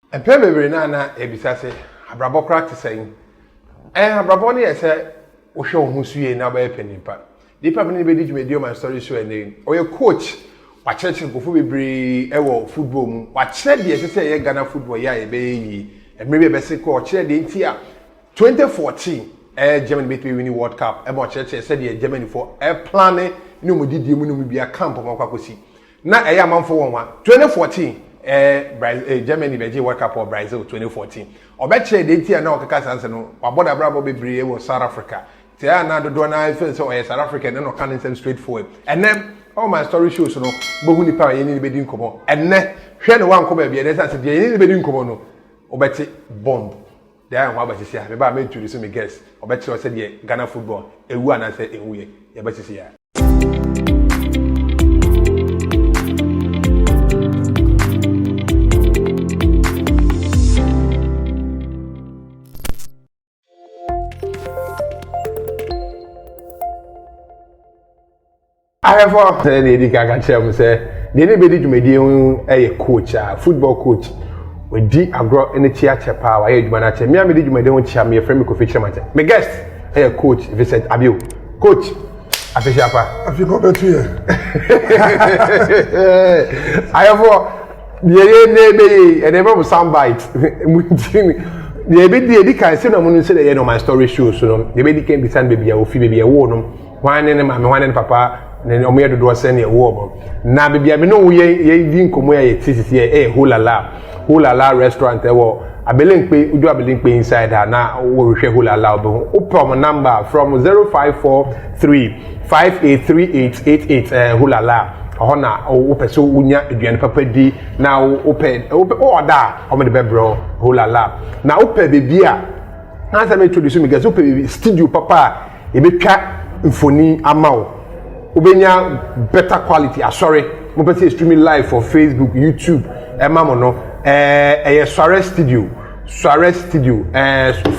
A pebble na ebisase abrabo practice saying abrabo ne yese wo hwe wo husuye na ba epenipa dipa bene be di dwumedi o my story show ene oye coach wa church nkofo bebre ewo football mu wa kire de yese ye Ghana football ya ebe yi emre be se ko o kire de ntia 2014 Germany be winning World Cup e mo church said the Germany for planning ni mo didi mu no bia camp mo kwakosi na e ya manfo won wa 2014 Germany beji World Cup or Brazil 2014. Obeche de tia na okaka sanse no waboda brabo bebre wo South Africa. Tia na do na feel so South Africa no can same straightforward. And then all my story shows no bohu ni pa ye ni be din komo. And then hwe no wan ko ba bia dey say ye ni be din komo no obeti bomb. Dey an wa ba sisi ha me ba me introduce me guest. Obeche o say the Ghana football ewu ana say enwuye. Ye ba sisi ya. I have said the Gaga Chem say, the anybody to medium a coach, a football coach, with D agro in the theatre power, I manager. Me, I made you my own cham, your friend, Kofigo matter. My guest, a coach, Vincent Abiwu. Coach, I fish up. Have you got better here? I have the name of sound bite. The baby can see no one say the my story show, so the baby came beside baby, or fee baby, a warm, one and mammy, one and papa. Then omo do send your wo na bibia me no ye di nkomo ya titi Hulala restaurant e wo abelenpe udu abelenpe inside ha na wo hwe Hulala obo upom number from 0543583888 Hulala ohona wo pese unya aduane papa di na wo pe order omo de bebro Hulala na wo pe bibia na say me introduce me guys wo pe studio papa e betwa mfoni amawo Ubenya better quality. Sorry, mo pese streaming live for Facebook, YouTube. Mamo no. Suarez Studio. Suarez Studio.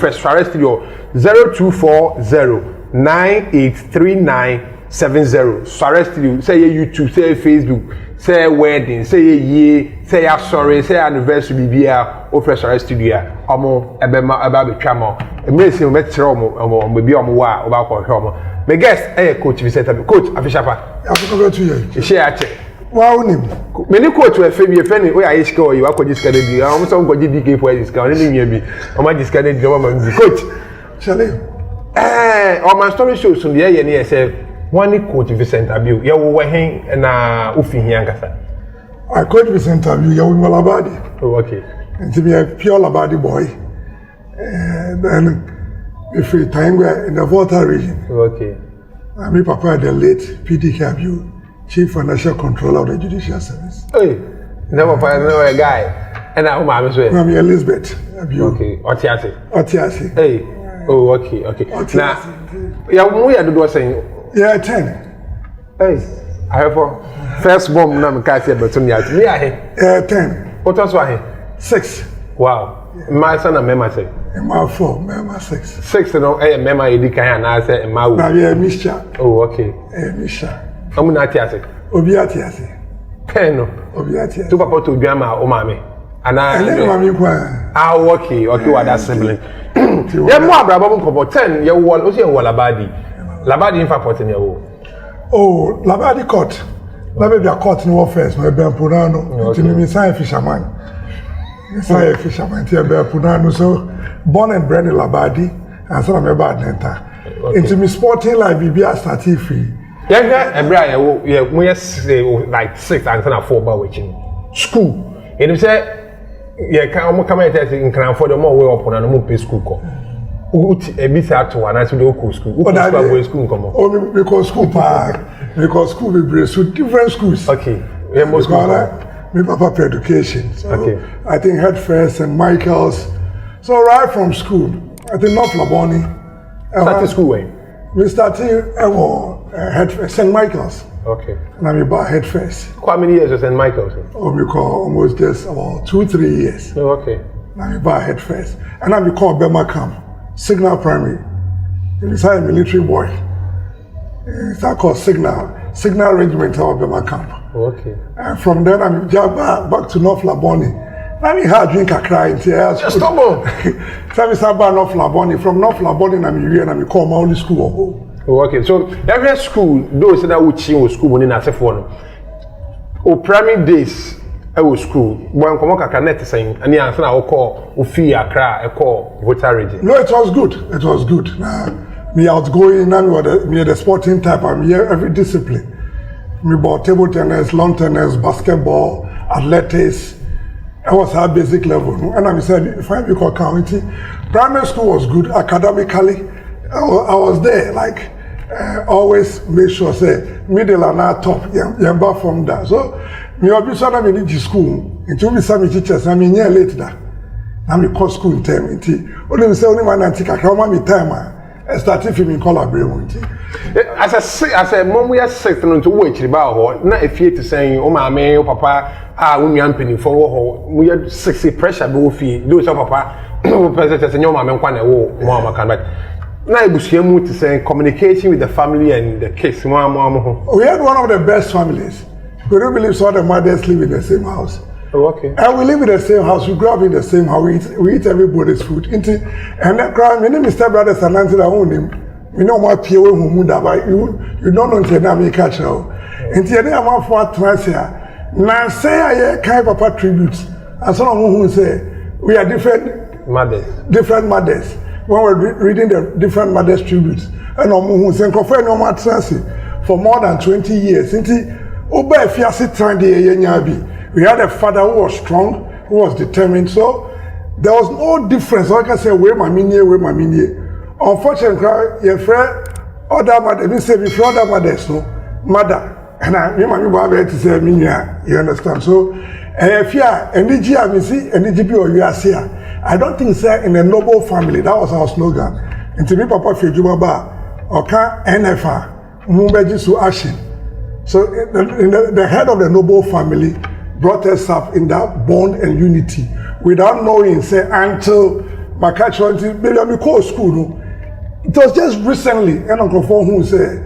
First Suarez Studio 0240983970. Suarez Studio. Say YouTube. Say Facebook. Say wedding. Say ye. Say sorry. Say anniversary. Bibia. Offer Suarez Studio. Omo ebema eba betwamo. Emesi mo betre omo bebi omo wa oba ko hwe omo. My guest, coach Vincent Abiwu. Coach, Afishapa. I've 2 years. Share check. Wow, name. Many coach were Fabi, friend, where I score you. I could just get it. I almost got DK for this guy. Only me. I might just get it. Coach. Charlie. On my story shows on the air, and say, one coach Vincent Abiwu. You were hanging and Ufi Yankasa. I coach Vincent Abiwu. You were Labadi. Oh, okay. And to be a pure Labadi boy. Then. If we Tangwa in the Volta region. Okay. I mean, Papa, the late PDK Abiwu, Chief Financial Controller of the Judicial Service. Hey, never find a guy. And I'm I'm Elizabeth Abiwu. Okay, Otiasi. Otiasi. Hey, oh, okay. Otiasi. Now, yeah, we are doing saying. Yeah, 10. Hey, I have first bomb, I'm Cassia, but to me, yeah, 10. What else was he? 6. Wow. My son and Mema say. My 4, Mema 6. 6 no Mema Edika and I say Ma. Now yeah, Misha. Oh, okay. Misha. I'm not Tiasi. Obiatiasi. Pen. Obiatiasi. To papa to grandma or mammy. And I okay, what that sibling. Yeah, more bravo 10 year old also Labadi. Labadi in fact in your Oh, Labadi court. Labadi a court in war first, my Ben Purano, to me, sign fisherman. Say fisherman here be Punano, so born and bred in Labadi and son of a bad nenta. Into me sporting life BB started free. Yeah, and Brian, we say like 6 and 4 by watching school. And you say, yeah, come in Crown for the more way up on a more pay school. A bit out to one as we go school. School come on. Oh, because school park, because school we bring so different schools. Okay, yeah, most me papa for education. So okay. I think Head First and Michael's. So right from school, I think North Laboni. Started school way? We started Head First, St. Michael's. Okay. And I'm about Head First. How many years was St. Michael's? Oh, we call almost just about 2-3 years. Oh, okay. And I'm about Head First. And I'm called Bema Camp, Signal Primary. Inside a military boy. It's called Signal Regiment of Bema Camp. Okay. And from then I'm back to North Laboni. Let me have drink a cry into just stubborn. Tell me something North Laboni. From North Laboni, I'm call my only school. Oh, okay. So every school, those that would see school when in a phone. O primary days, I was school. When come on, connect saying, and the answer I will call Ufia cry, I call voter region. No, it was good. It was good. Me outgoing, me the sporting type. I'm here every discipline. Me bought table tennis, lawn tennis, basketball, athletics. I was at basic level, and I said, if I become county, primary school was good academically. I was there, like always make sure say middle and not top. Yeah, from that. So me obviously I mean in school. It will be some teachers. I mean year late that. I mean call school in time. Only me say only man antique. I can't me time. I started filming collaboration. As a mom, we are second to wait about not if you to say, oh, my man, oh, papa, when you are penny for we had 60 pressure both those of papa, president and your mamma, one can back. Now, it was here to say communication with the family and the kids. We had one of the best families. We don't believe so the mothers live in the same house. Oh, okay. And we live in the same house, we grew up in the same house, we eat everybody's food. And that crowd, my name is Mr. Brothers and Nancy, I own him. We know what PO who but you don't know until now me catch now. And the other one for Transia. Now say I kind of papa tributes. And some who say we are different mothers. Different mothers. When we're reading the different mothers tributes. And who say Kofigo no more Transi for more than 20 years. Oba if you sit trying the we had a father who was strong, who was determined. So there was no difference. Like I say, where my mini. Unfortunately, your friend, other mother, me say before other mothers, no mother, and I, me to say mini. You understand? So, if you are NDG, I see NDGP or you are here. I don't think say in a noble family. That was our slogan. And to me, Papa Fejumaba, Oka NFA, Mumbeji Su Ashin. So the head of the noble family brought us up in that bond and unity without knowing, say, until my catch maybe I'm call school. No? It was just recently, and Uncle Fon who said,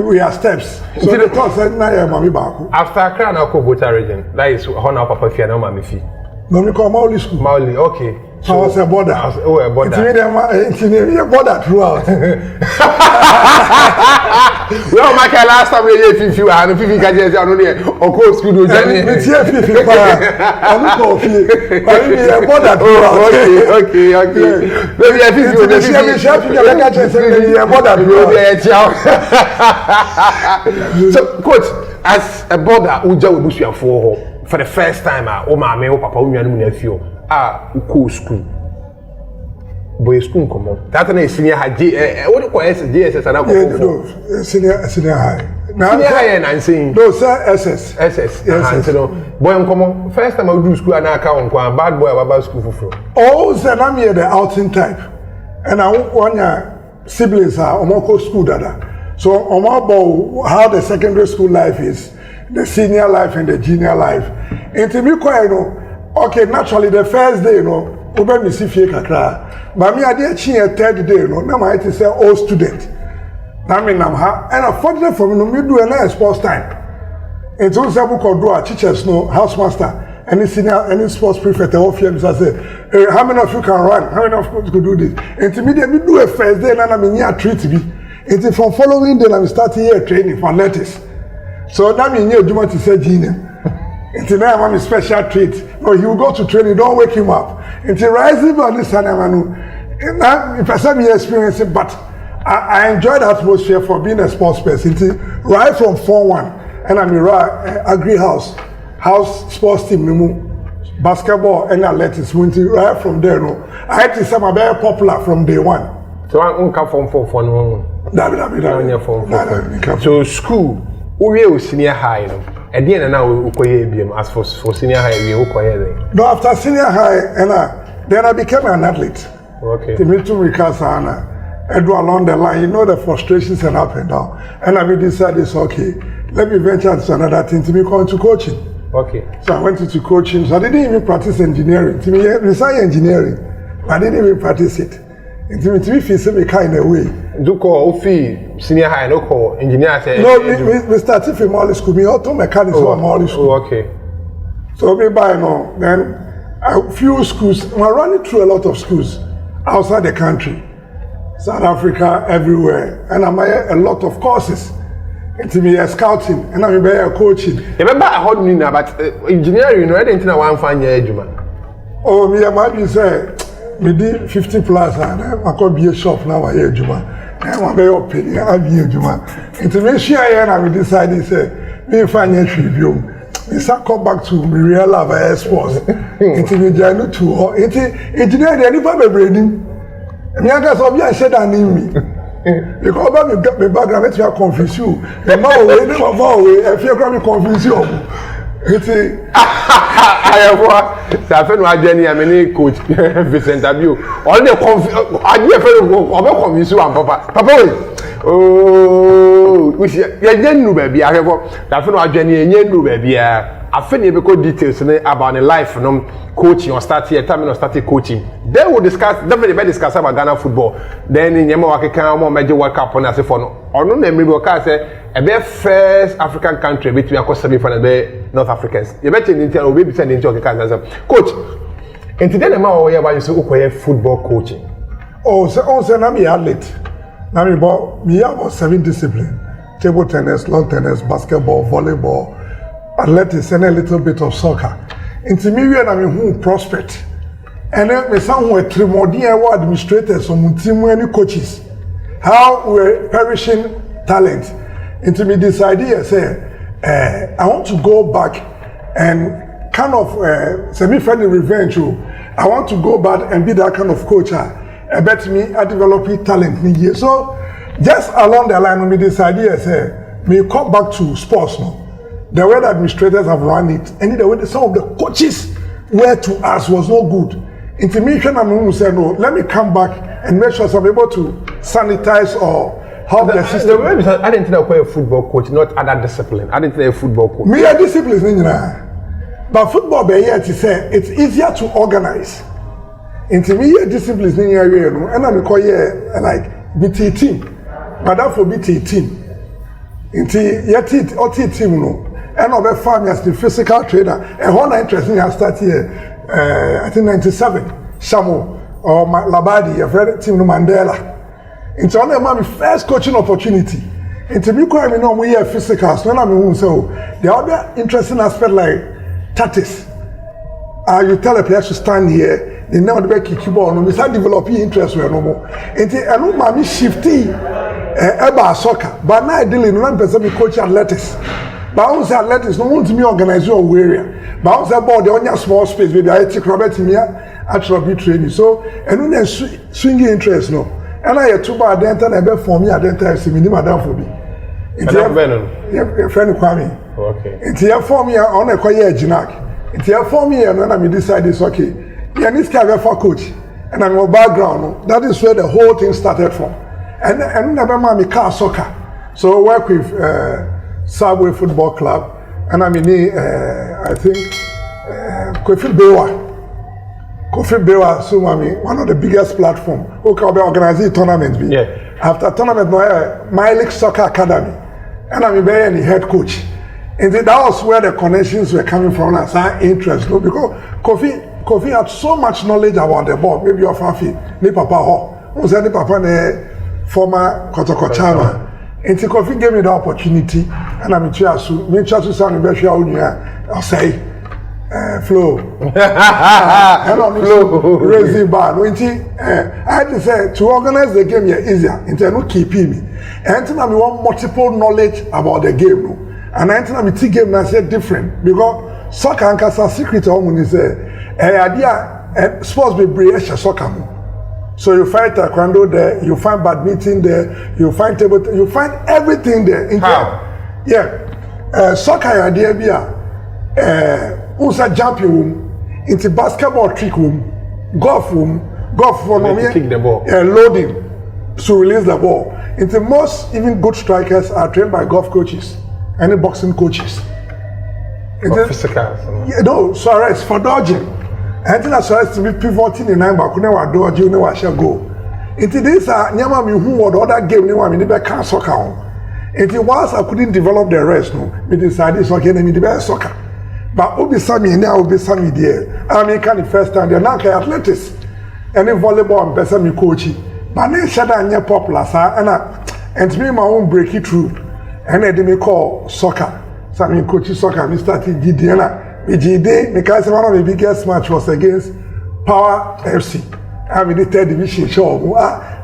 we are steps. So the talk said, after I can't go voter region, that is how Papa Fia no Mammy fee. No, we call Mauli school. Mauli, okay. So I was a border. Oh, a border. It's a border throughout. Well, my last time we had 50, I don't think I just or go school. It's here 50. I'm not coffee. But it's a border throughout. Okay. Maybe I think you're So, coach, as a border, Uja will push you for the first time, oh, my man, papa, we are nephew. Uko school. Boy, school come on. That's a senior high. What do you call JSS and senior high. Now, senior high and I'm saying, no, sir, SS. Yes, boy, come on. First time I do school and I can't go bad boy about school for. Oh, sir, I'm here the outing type. And I want your siblings are Omoko school dada. So, Omabo, how the secondary school life is, the senior life and the junior life. And to be quite, okay, naturally, the first day, Obe mi si fie kakra. But me ade chi a third day, na my it say old student. Na me nam ha, and unfortunately for me, no me do a sports time. And so say book do teachers house master, any senior, any sports prefect, all fear say, hey, how many of you can run? How many of you could do this? And to me, they do a first day, and I'm in treat me. And from following day, I'm starting here training for athletics. So that means you do want to say Gina. Until now, I'm a special treat. No, he will go to training, don't wake him up. Until rising on this Sunday, if I say me experience it, but I enjoy the atmosphere for being a sports person. Until right from 4-1, and I'm a agri house sports team, basketball and athletics. Until right from there, I had to say I'm very popular from day one. So I won't come from 4-1. So school, we are senior high. At the end, now we as for senior high, we no, after senior high, and then I became an athlete. Okay. To meet Mikasa, and do along the line, the frustrations and up and down. And I decided, okay, let me venture into another thing to me going to coaching. Okay. So I went into coaching. So I didn't even practice engineering. To me, research engineering, I didn't even practice it. And to me, feel me kind of way. Do call senior high, no call engineer. No, we started from Mali school. Me auto mechanics from Mali school. Oh, okay. So me buy then a few schools. We're running through a lot of schools outside the country, South Africa, everywhere, and I'm a lot of courses. It's me scouting, and I'm coaching. You remember I heard me now, but engineering, I didn't know one fine year, Juma. Oh, me, I might be say, we did 50 plus, and I could be a shop now, I hear Juma. And I'm very open, I'll be a Juma. It's me, share, and I decided, say, me find a tribune. It's a come back to me real love air sports. It's me, Janu too, or it's engineering, anybody breeding. And I guess I'll be a shed and in me. Because about me background, make me confuse you. The more way, the more way, if you're going to confuse you. It's I have what I feel my journey. I'm a coach, Vincent Abiwu. All the I confuse you and Papa. Oh, which you didn't know, baby. I have what I feel my journey and you know, baby. I feel you because details about the life from coaching or start here, time or started coaching. Then we'll definitely discuss about Ghana football. Then in Yamawaka can more major World Cup on as if or no memory will say a very first African country between a semi final North Africans. You bet in Intel will be sending into a coach. And today the man where you say football coaching. Oh, so I'm an athlete. Now me about 7 disciplines: table tennis, lawn tennis, basketball, volleyball, athletics, and a little bit of soccer. Into me, we are who prospect. And then we somewhere trimordial administrators, some team any coaches. How we're perishing talent. Into me this idea, say, I want to go back and kind of semi-friendly revenge. I want to go back and be that kind of coach. I bet me I develop talent in here. So just along the line, with this idea, say, me come back to sports now. The way the administrators have run it, and the way some of the coaches were to us was not good. Intimation and said, no, let me come back and make sure I'm able to sanitize or help the system. I didn't know a football coach, not other discipline. I didn't know a football coach. Me a discipline, but football, to say, it's easier to organize. Into me, a discipline, and I'm like BT team, but that for BT team. Into yet team, no. And over 5 years, the physical trainer, and one interesting I started here, I think 97, Shamu or Labadi, a friend team Mandela. It's only my first coaching opportunity. And to be quite, we have physical, so I'm so the other interesting aspect like tactics. You tell a player to stand here, they never back kick ball, no, we start developing interest where no more. And I know mommy shifty about soccer, but now I deal in 1% coach athletics. But I say athletics, no one to me organize your area. But I say about the only small space, maybe I take Robert in here, I try to be training. So, and when I swinging interest, no. And I had 2 bad dental and I for me, I didn't have some madam for me. It's a friend Kwame. Okay. It's here for me on a quiet Jinak. It's here for me, and when I decided it's okay. Yeah, this guy for coach, and I'm a background. That is where the whole thing started from. And never mind me car soccer. So I work with Subway Football Club, and I'm in I think Kofigo, so one of the biggest platforms. Who can organize tournament? Yeah. After tournament, my league soccer academy, and I'm the head coach. And that was where the connections were coming from, and our interest, no, because Kofi had so much knowledge about the ball. Maybe your Fafi, ni Papa Ho, who's any Papa, the former Kotoko Chama. And Kofi gave me the opportunity, and I'm to sound very I'll say, flow. And on flow, raising bar. I had to say, to organize the game here easier, instead of keeping me. And then I want multiple knowledge about the game. No? And I think I'm game now say different, because soccer and Kasa secret is idea sports be brave soccer. So you find taekwondo there, you find badminton there, you find table, you find everything there. How? Yeah. Soccer idea be jumping room, into basketball trick room, golf for kick the ball. Loading to release the ball. Into most even good strikers are trained by golf coaches and boxing coaches. Physical. Yeah, no, sorry, it's for dodging. I think that's why it's to be pivoting in 9 but never dodge, you know I shall go. Into this Nyama me who would other game no one never can soccer. Until once I couldn't develop the rest, no, we decided it's okay, me the best soccer. But Obi Sami now Obi Sami there. I mean, can the first time they're not athletics. Any volleyball and person me coachy. But then shada anya popular sir and me my own break it through. And I me call soccer. So I mean coaching soccer. Me started GD me GD because one of the biggest match was against Power FC. I mean the third division show.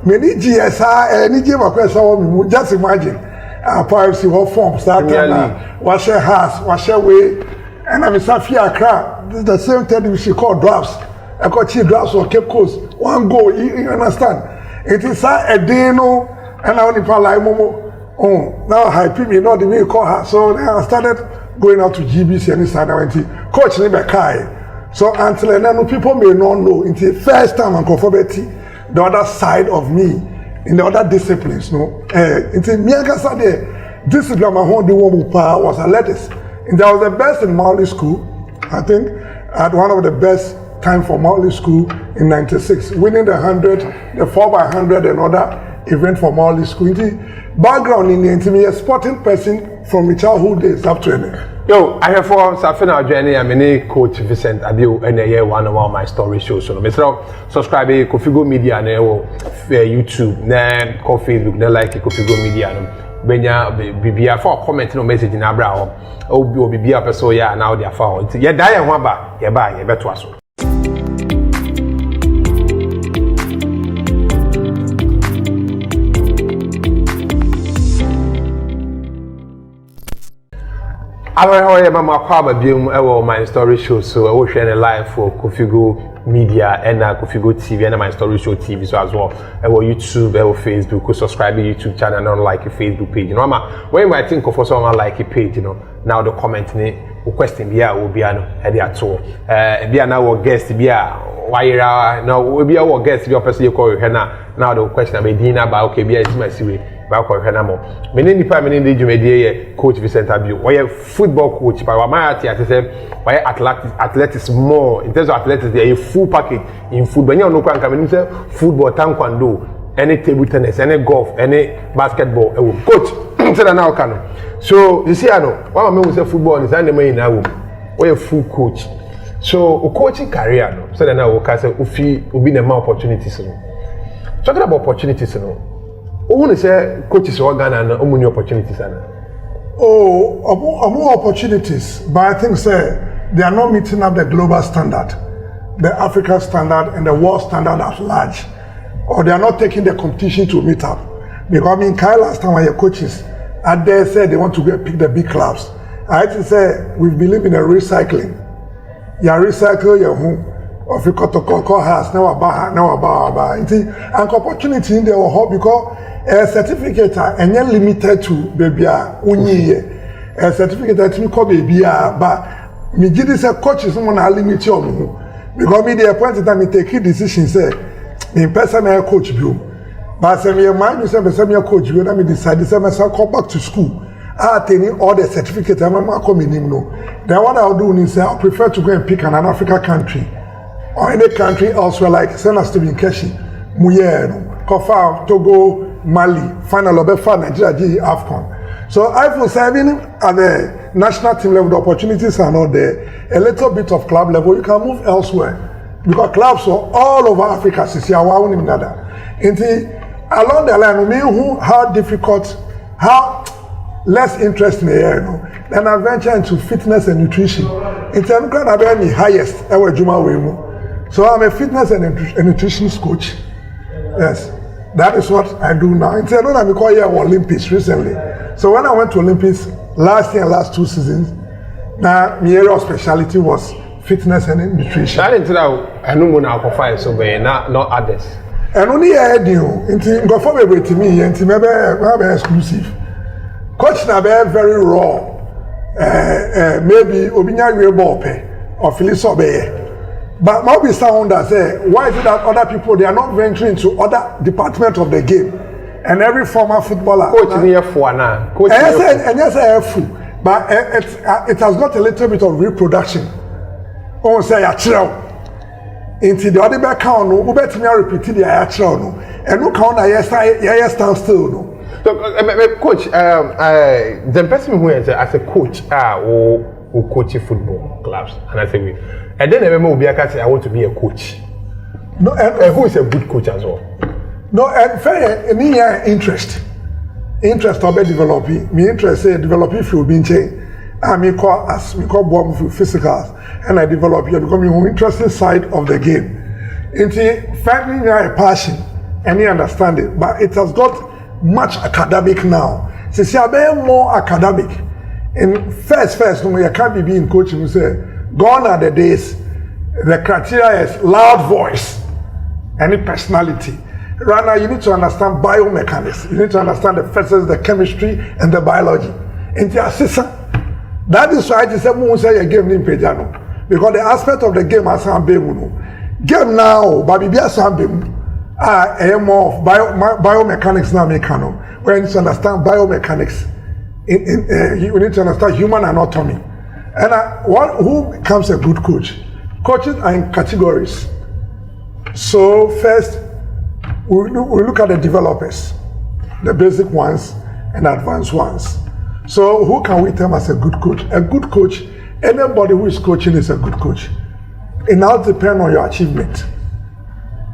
Many GSR any game of question just imagine. Power FC what form start wash your house, wash your way. And I'm in Safia Accra. This is the same third division called drafts. I got 2 drafts for Cape Coast. One goal, you understand? It is a dino, and I only play like Momo. Oh, now I pick me, not the way you call her. So then I started going out to GBC and inside I went to coach Nebekai. So until then, people may not know, until the first time I'm conformity, the other side of me, in the other disciplines, no. Until me and Kasade, discipline my home, the woman was athletics. And that was the best in Mauli School. I think I had one of the best time for Mauli School in '96, winning the 100, the 4x100 and other event for Mauli School. The background in the intimate sporting person from my childhood days up to now. Yo, I have for Safina journey. I'm a coach Vincent Abiwu, and I one of my story shows. So, Mr. Subscribe to Kofigo Media and YouTube, then Facebook, then like Kofigo Media. Benya bibia for comment no message na bra ho obi bibia person ya na dia fa ho ye da ye ho ba ye beto aso How ye mama kwa ba biom e my story show so I will share live for Kofigo Media and Kofigo TV and my story show TV so as well. YouTube, Facebook, subscribe to YouTube channel and not like a Facebook page. You know, when I think of someone like a page, you know, now the comment ni question be will be at all. Be now guest be why now will be our guest be person you call now the question be dinner about okay be it's my series. Many nipa many dey jumedie coach Vincent Abiwu. Why football coach but my ati say why athletics more in terms of athletics there a full package in football. You know kwanka many say football, taekwondo, any table tennis, any golf, any basketball. Coach say that now can. So you see I know one of me say football is the main now. Why a full coach. So a coaching career no so that now we can say ubi the more opportunities. Talking about opportunities no. Who say coaches who Ghana and many opportunities? More opportunities, but I think they are not meeting up the global standard, the African standard, and the world standard at large, or they are not taking the competition to meet up. Because I mean, last time when your coaches at there said they want to pick the big clubs, I had to say we believe in a recycling. You recycle your home. Of you got to call house now about and opportunity in there because a certificate and you're limited to baby a certificate that me call baby but me give this a coach is someone limit you because me the appointed time me take a decision say me person I coach you but say me mind you say me coach you and me decide say me come back to school I attaining all the certificate I'm coming in no then what I'll do is I'll prefer to go and pick an African country or any country elsewhere like send us to be in Keshi, Muyeno, Kofa, Togo, Mali, final Obefa, Nigeria, AFCON. So I feel saving at the national team level, the opportunities are not there. A little bit of club level, you can move elsewhere. Because clubs are all over Africa, along the line, how difficult, how less interest in the air, then I venture into fitness and nutrition. In terms of the highest ever Juma Wemo. So I'm a fitness and nutritionist coach. Yes, that is what I do now. In terms of I'm here Olympics recently. So when I went to Olympics last year and last 2 seasons, now my area of specialty was fitness and nutrition. I didn't know I know when I qualify so but not others. And only I do. Into go for me to me and maybe exclusive. Coach na be very raw. Maybe obinya we ball pay or Philip but maybe sound that say, why is it that other people they are not venturing into other departments of the game? And every former footballer coach near for now. Coach and yes, but it has got a little bit of reproduction. Oh, say a chill. Into the other back count, no, bet me repeat the actual no, and no count yes stand still no. So, coach, the person who is as a coach, who coach football clubs, and I think and then remember we say I want to be a coach. No, and who is a good coach as well? No, and fair me interest of developing. Me interest say developing field being changed. I me call bomb physicals, and I develop here because me interesting side of the game. Into finding a passion and you understand it, but it has got much academic now. Since you are more academic, in first, no, you can't be in coaching. You say, gone are the days. The criteria is loud voice, any personality. Right now, you need to understand biomechanics. You need to understand the physics, the chemistry, and the biology. Into your system. That is why I just say a game named Pejano. Because the aspect of the game as I'm game now, but be more of biomechanics now mechano. Where you need to understand biomechanics. You need to understand human anatomy. And who becomes a good coach? Coaches are in categories. So first, we look at the developers, the basic ones and advanced ones. So who can we term as a good coach? A good coach, anybody who is coaching is a good coach. It now depends on your achievement.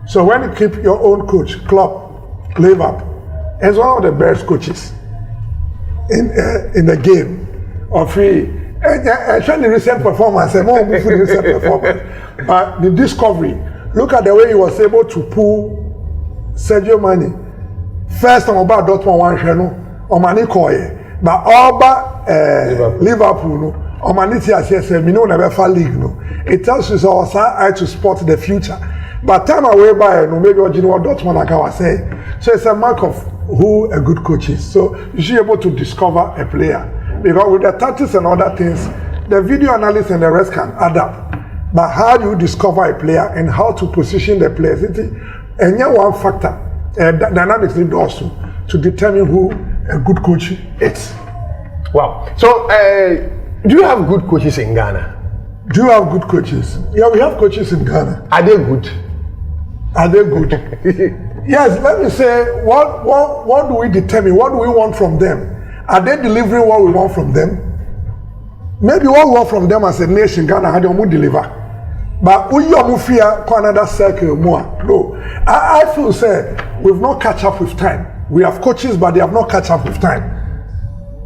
So when you keep your own coach, Klopp, live up, as one of the best coaches in the game of trying the recent performance, but the discovery. Look at the way he was able to pull Sergio Mane. First time about Dortmund one channel, Omani Koye, but all but Liverpool no, Omani TSS, me no never fall league no. It tells you so I to spot the future. But time away by no maybe you know what Dortmund like I was saying. So it's a mark of who a good coach is. So you should be able to discover a player. Because with the tactics and other things, the video analysis and the rest can add up. But how do you discover a player and how to position the players? And yeah, one factor, dynamics need also to determine who a good coach is. Wow. So, do you have good coaches in Ghana? Do you have good coaches? Yeah, we have coaches in Ghana. Are they good? Are they good? Yes, let me say, what do we determine? What do we want from them? Are they delivering what we want from them? Maybe what we want from them as a nation, Ghana, how do we deliver? But we fear another circle more. No. I feel say we've not catch up with time. We have coaches, but they have not catch up with time.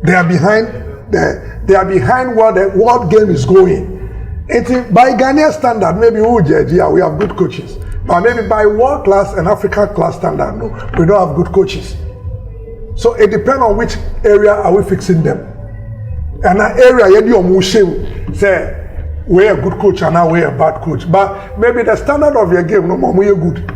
They are behind where the world game is going. By Ghanaian standard, maybe we have good coaches. But maybe by world class and African class standard, no, we don't have good coaches. So it depends on which area are we fixing them. And an area say we're a good coach and now we're a bad coach. But maybe the standard of your game no more we're good.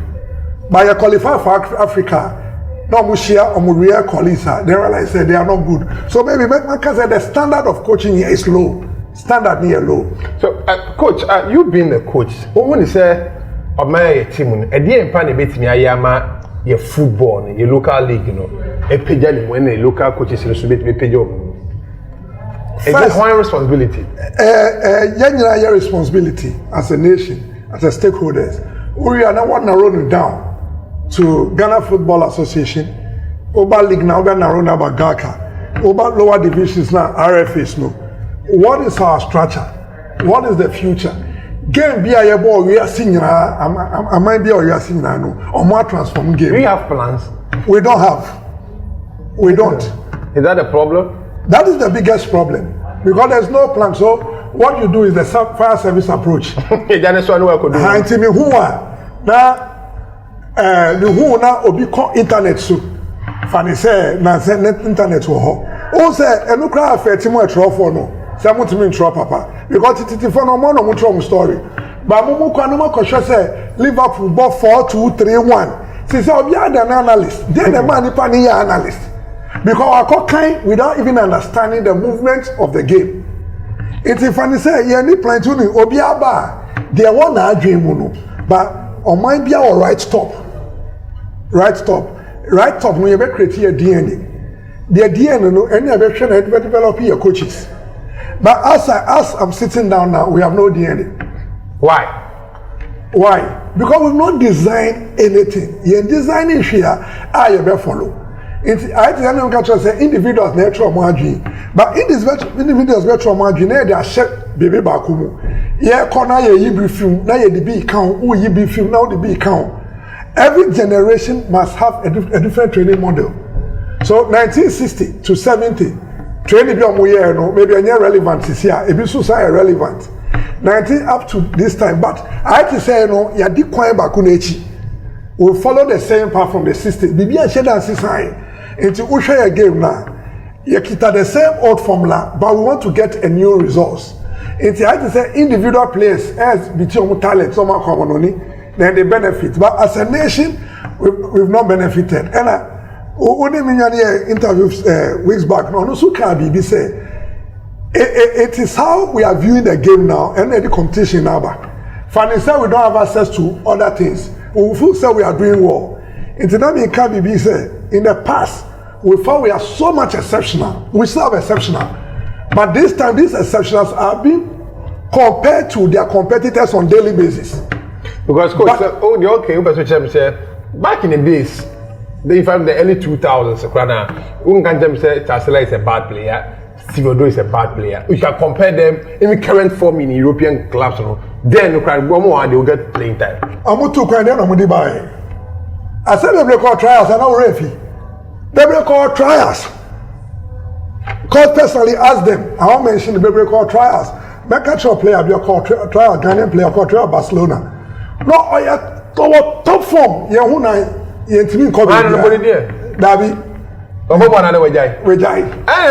But you qualify for Africa, no more share or more real colleagues, they realize that they are not good. So maybe man can say the standard of coaching here is low. Standard near low. So coach, you being a coach, when you say of my team, a dear pan bit me ayama your football, your local league, you know, a pejani when a local coach is a bit me pejo. Is that one responsibility? Your responsibility as a nation, as a stakeholders. We are now want to run it down to Ghana Football Association, Oba League now, Ghana run about GACA, Oba lower divisions now, RFAs no. What is our structure? What is the future? Game be a ball we are seeing I might be or you are seeing no or more transform game. Do you have plans? We don't have. We don't. Is that a problem? That is the biggest problem because there's no plan. So what you do is the fire service approach. That's what I could do. Now, who now obi call internet so. Fanny say na net internet wo ho. O say enu kra affect mo etrofo no. Say mo timi intro papa because titi for no mo no mo tro story. Ba mo kwa no mo kwhwe say Liverpool bought 4-2-3-1. Say obi an analyst. Then the man nipa ni analyst. Because our kind without even understanding the movement of the game. It's if I say you need plenty to obi aba they want na adwen mu no. But on my be our right stop no you be create a DNA. The DNA no any other trainer develop your coaches. But as I'm sitting down now, we have no DNA. Why? Because we've not designed anything. You're designing here, you better follow. I think I'm going to say individuals natural margin, but individuals natural margin, they are shaped baby bakumu. Yeah, corner ye be film, now ye the B count, who ye be film, now the B count. Every generation must have a different training model. So 1960 to 70, training be no maybe any relevant is here, it be so relevant. 19 up to this time, but I have to say no, ya di kwan bakunechi. We follow the same path from the 60s. Bibi a sheda sisai. Into we share a game now. You keep the same old formula, but we want to get a new resource. Into I have to say individual players as between talent, some are common then they benefit. But as a nation, we've not benefited. And only many interviews weeks back, no, so can be say it is how we are viewing the game now and the competition now. Finally, say we don't have access to other things. We feel say we are doing well. It's not me can be say in the past we thought we are so much exceptional. We still have exceptional, but this time these exceptionals are being compared to their competitors on daily basis. Because coach, the okay, but say back in the days, if I'm the early 2000s, we can say Chancellor is a bad player. Sivodo is a bad player. We can compare them in current form in European clubs. Then one more they will get playing time. I'm not too kind of money by. I said they call trials and now referee. They call trials. Because personally ask them. I won't mention the baby call trials. Make a player be call trial Ghanaian player call trial Barcelona. No, I top form. Yeah, who na you come there. Dabi. And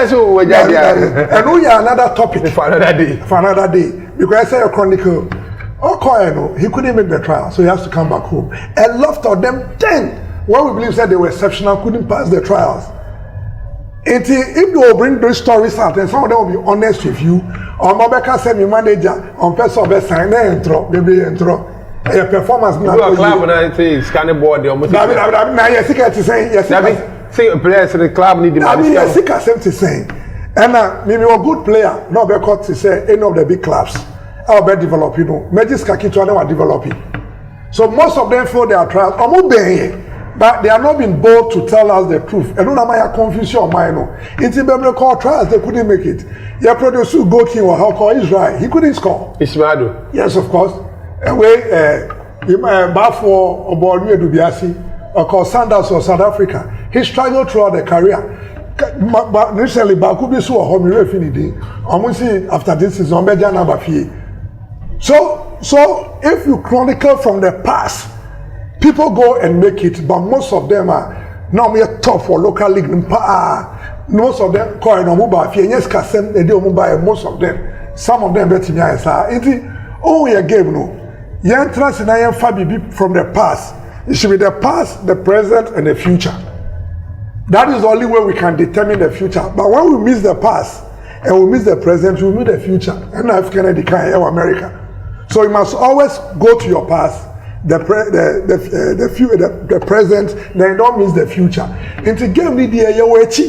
so we and we are another topic for another day. Because I say a chronicle. He couldn't make the trial, so he has to come back home. A lot of them, 10, what we believe said they were exceptional, couldn't pass the trials. If they will bring those stories out, and some of them will be honest with you, or Mabeka send me manager on person of sign intro, maybe intro. A performance. You are club and I say scanning board. Yes, say a player to the club need the money. Yes, to say, and maybe a good player, not be caught to say any of the big clubs. I'll be developing, Magis Kakito are developing. So most of them feel their trials, but they are not being bold to tell us the truth. And don't have confusion on mine. It's a biblical trials, they couldn't make it. They produced goalkeeper or how called Israel. He couldn't score. Ismail. Yes, of course. Anyway, Bafo or Borneo Dubiasi or called Sanders or South Africa. He struggled throughout the career. But recently, Bakubisu or Homi Refinidi, almost after this is on Bejana Bafi. So if you chronicle from the past, people go and make it, but most of them are now top for local league. Most of them call it Omuba. Yes, Kasem, they do Omuba. Most of them, some of them bet me as a game. No, you entrance in I am Fabi from the past. It should be the past, the present, and the future. That is the only way we can determine the future. But when we miss the past and we miss the present, we miss the future. And now if Kennedy can America. So you must always go to your past, the present, then don't miss the future. Into game media, there's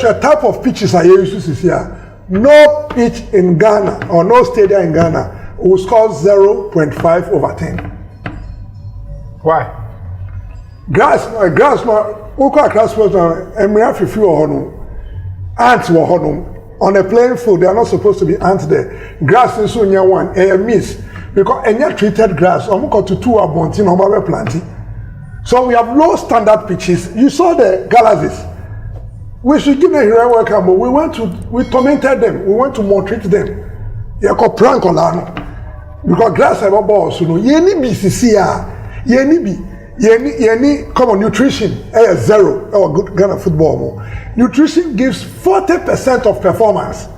a type of pitches I use to see here. No pitch in Ghana or no stadium in Ghana will score 0.5 over 10. Why? Grass, grass was ants were on a playing field. They are not supposed to be ants there. Grass is so near one, a miss because any treated grass. Got to 2 abontin or planting. So we have low standard pitches. You saw the galaxies. We should give them a hero welcome, but we tormented them. We went to maltreat them. You got prank on because grass have balls. So no, yeni BCC yeni bi. Yeni come on nutrition zero or good Ghana football more. Nutrition gives 40% of performance.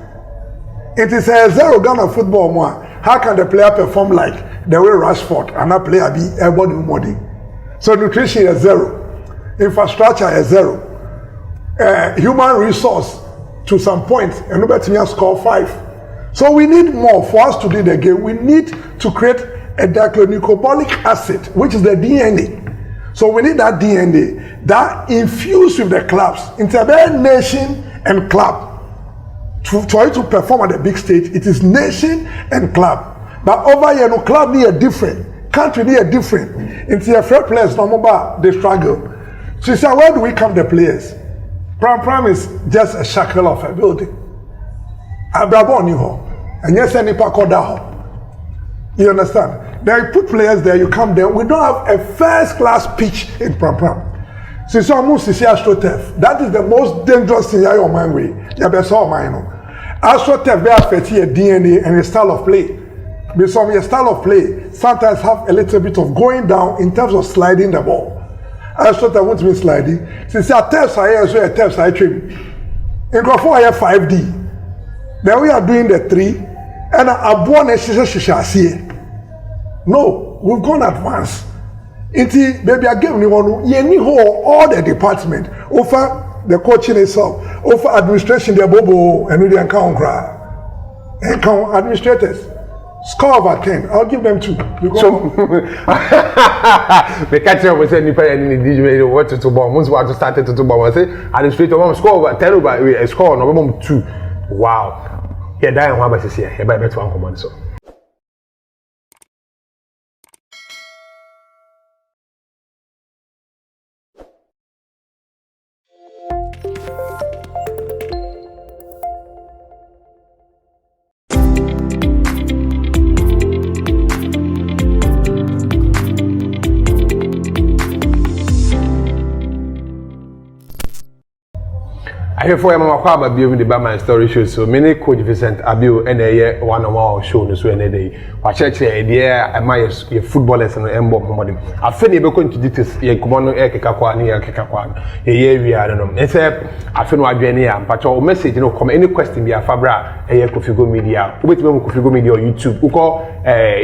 It is a zero Ghana football more. How can the player perform like the way Rashford and that player be everybody money? So nutrition is zero, infrastructure is zero, human resource to some point and nobody can score 5. So we need more for us to do the game. We need to create a diaclonicobulic acid, which is the DNA. So we need that DNA that infused with the clubs into a nation and club. For you to perform at the big stage, it is nation and club. But over here, no club need a different, country need a different. Into a fair players, no more they struggle. She said, where do we come the players? Pram is just a shackle of a building. Abrabo ni ho. And yes, any pakoda. You understand? Then you put players there, you come there. We don't have a first-class pitch in Pram. Since almost is AstroTurf. That is the most dangerous thing I on my way. You better saw mine. AstroTurf, they affect your DNA and your style of play. Because your style of play sometimes have a little bit of going down in terms of sliding the ball. AstroTurf won't be sliding. Since our turfs are here, so a turfs are trim. In Crawford, I have 5D. Then we are doing the 3. And I born a shisha. No, we've gone advanced. Inti baby I gave you one ye all the department over the coaching itself, over administration the bobo and we dey count administrators. Score over 10. I'll give them 2. So the catcher was saying any what to bomb once we started to bomb. I say administrator one score over 10 over a score no 2. Wow. Yeah, that one about here. Here by better one command so. I hear for my father being the Bama Storyshow. So many coach Vincent Abiwu and a one-on-one show no so any day. Watch idea am I your footballers and embo momody. I feel you going to details ye kumono e kekakwa ni kekakwa. Ye we are no. E say I feel no adwene am pacho message no come any question be afabra e Kofigo media. Ubeti me Kofigo media or YouTube. Uko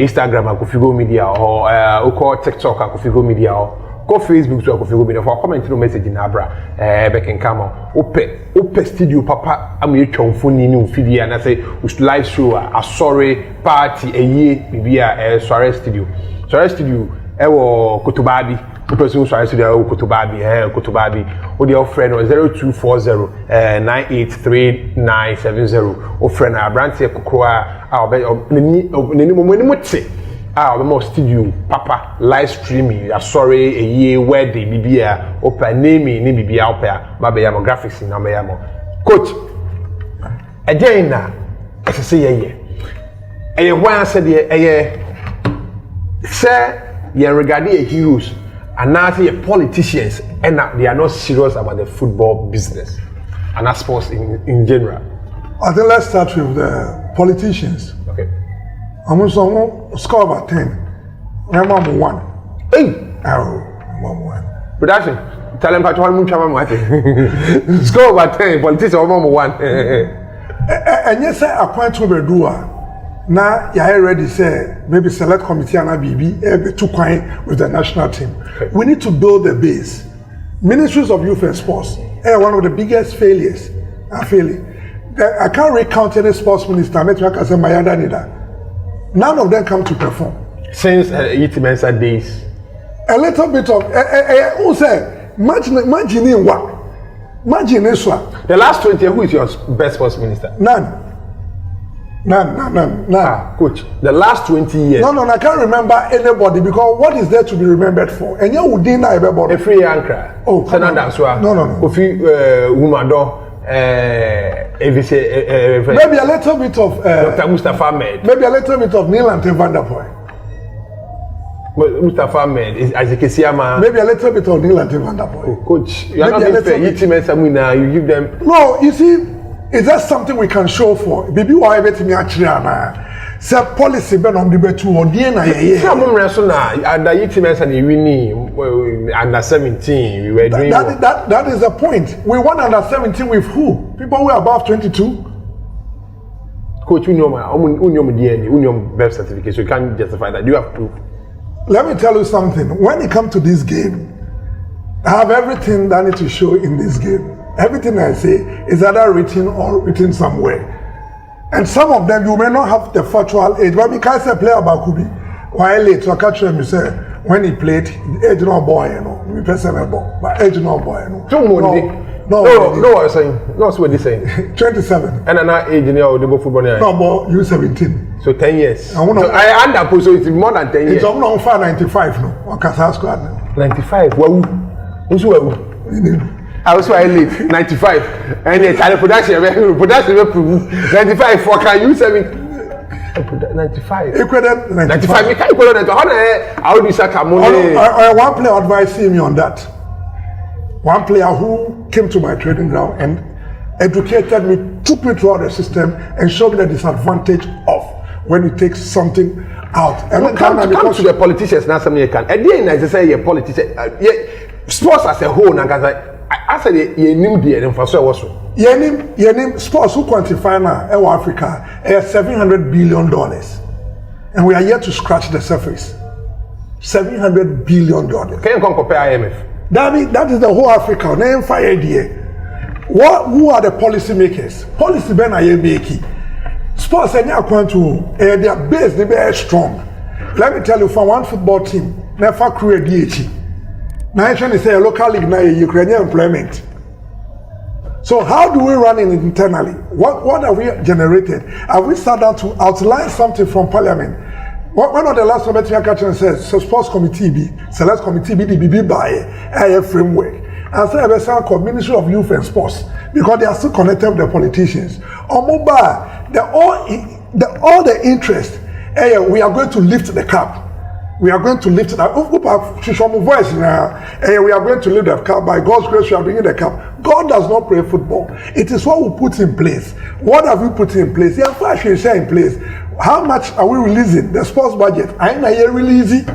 Instagram Kofigo media or uko TikTok Kofigo media or go Facebook to Kofigo media for comment no message in abra back in camera. Ope studio papa am you chonfoni ni mfidi na say live show a sorry party eye bibia Soare studio e wo Kotobabi person Soare studio Kotobabi Kotobabi o dey friend 0240 983970 o friend Abrante Kokroa a neni momote mo studio papa live streaming a sorry a year wedding bibia open name ni bibia opa baba ya mo graphics na me ya mo coach again na say ye wan said ye say ye regarding a heroes and now say politicians and they are not serious about the football business and that sports in general. I think let's start with the politicians. Okay. I'm also score over 10. I'm 1. Hey! Oh, I'm 1. Production, tell them about 1 score over 10, politicians are 1. And yes, I point to the door. Now, you already say maybe select committee and BB too quiet with the national team. Okay. We need to build the base. Ministries of Youth and Sports are one of the biggest failures. I can't recount any sports minister. None of them come to perform. Since Mensa days. A little bit of who said imagine what? Imagine this one. The last 20 years, who is your best sports minister? None. Coach, the last 20 years. No, I can't remember anybody because what is there to be remembered for? And you would deny everybody. A free anchor. Oh, Senada Swa. No. Kofi Umado. Maybe a little bit of Dr. Mustafa Ahmed. Maybe a little bit of Neil and Van der Poel. Mustafa Ahmed is as you can see, maybe a little bit of Neil and Van der Poel. Coach, you are not fair. You give them. No, you see, is that something we can show for? Baby, why everything me actually say policy be on the betu or die na ye. Some wrestle na under Yitimensa ni winning under 17 we were doing. That is the point. We won under 17 with who? People who are above 22. Coach, union birth certificate, so you can't justify that. Do you have proof? Let me tell you something. When it comes to this game, I have everything that I need to show in this game. Everything I say is either written or written somewhere. And some of them, you may not have the factual age. But because I play about Kubi, while late, so I catch him, you say, when he played, age no boy, you know, me personal boy, but age no boy, you know. No, what I'm saying. No, what they're saying. 27. And another age in the football. No, but you 17. So 10 years. I under, so it's more than 10 years. It's not 95, no. 95. Wow. Who's I was why late 95 and the China production 95 for can you say 95 equated 95 me can equal that how do you say come on one player advised me on that. One player who came to my training ground and educated me, took me throughout the system and showed me the disadvantage of when you take something out. And come to the politicians now something you can. And then I say a politician sports as a whole I said you knew the and for so also. Your name sports who quantify now Africa $700 billion. And we are yet to scratch the surface. $700 billion. Can you compare IMF? That is the whole Africa. Name fire idea. Who are the policy makers? Policy ben ayebeki. Sports any account to their base they very strong. Let me tell you, for one football team, never create DH. Now is a local league now Ukrainian employment. So how do we run it internally? What have we generated? Have we sat down to outline something from Parliament? One of the last committee catcher says, so sports committee be, select committee be the BB by a framework. And so I say Ministry of Youth and Sports because they are still connected with the politicians. On mobile, all the interest. We are going to lift the cap. We are going to lift it up. Voice now. We are going to lift the cap. By God's grace, we are bringing the cap. God does not play football. It is what we put in place. What have we put in place? Yeah, first we share in place. How much are we releasing? The sports budget. I am not releasing.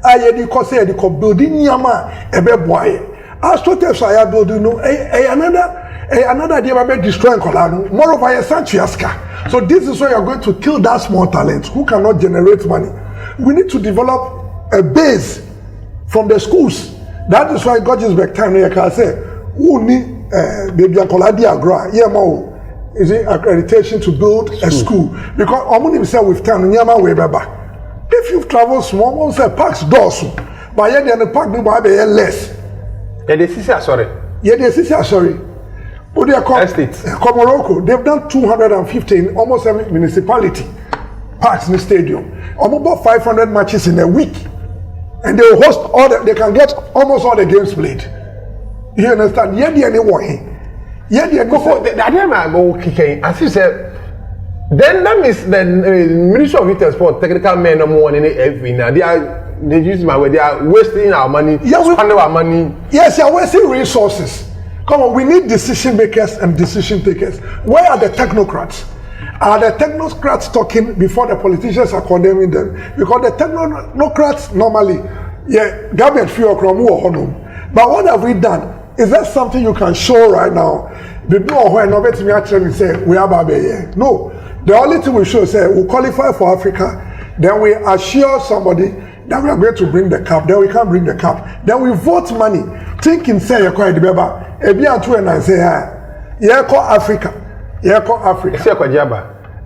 I am the building yama ebe boy. Astroturfs are building no. Another idea about destroying Colano. Moreover, a Sanchiaska. So this is why you are going to kill that small talent who cannot generate money. We need to develop a base from the schools. That is why God is back time here can say, who need baby Ankoladi Agra, is it accreditation to build a school? Because Omuni say with time Nyama Webeba. If you travel small, one say parks doors, but yet the park no be less. Yeah, the city sorry. Yeah, the city sorry. But they are called Morocco. They've done 250 in almost every municipality. Parks in the stadium. About 500 matches in a week. And they will host they can get almost all the games played. You understand? Yeah, the anyway. Yeah, the idea as you said, then that means the Ministry of Youth and Sport, technical men no more in every now. They use my way, they are wasting our money, spending our money. Yes, they are wasting resources. Come on, we need decision makers and decision takers. Where are the technocrats? Are the technocrats talking before the politicians are condemning them? Because the technocrats normally, government feel but what have we done? Is that something you can show right now? We are no. The only thing we show is we qualify for Africa, then we assure somebody that we are going to bring the cup, then we can't bring the cup. Then we vote money, thinking say you're quite the beba, and say, yeah, call Africa. Yeah, call Africa.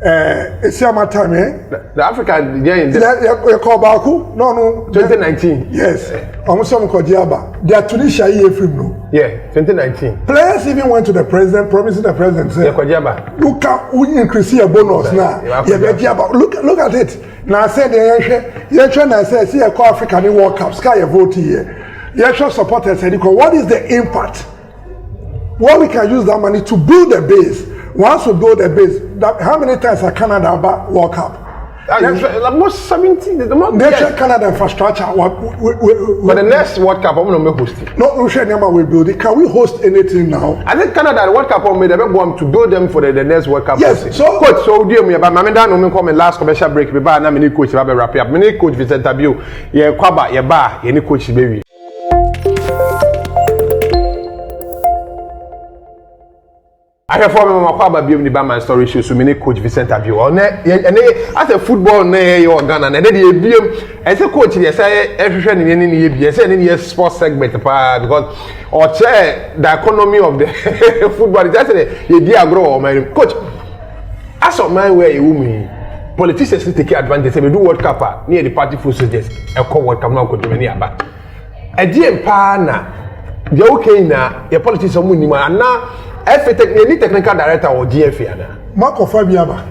It's my time, eh? The Africa, yeah, call Baku? No. 2019. Yes. Almost some called Jaba. They are Tunisia film, no? Yeah, 2019. Players even went to the president, promising the president, say, look at we increase your bonus now. Yeah, look at it. Now I said, I said, see, I call Africa in World Cup, Sky a vote here. The supporters said, what is the impact? What we can use that money to build a base. Once we build a base, how many times are Canada about World Cup? Almost 17. Nature Canada infrastructure. But the next World Cup, I'm not hosting. No, we build it. Can we host anything now? I think Canada, the World Cup, made a bomb to build them for the next World Cup. Yes. So, coach, so dear me, but my man don't come in last commercial break. But now, many coach, I wrap up. Many coach Vincent Abiwu, yeah, Kwaba, yeah, bar, any coach, baby. I have formed my father being the Bama Storyshow, so many coach Vincent Abiwu. And as a football, you're Ghana, and then you as a coach, yes, I everything in any sports segment because or chair the economy of the football. That's a dear grow, my coach. As of my way, politicians take advantage. They do World Cup near the party for suggest a co World Cup now could do many about. A dear partner, the okay now, your politicians are winning, and now. Any technical director or GFA? Marco Fabiaba.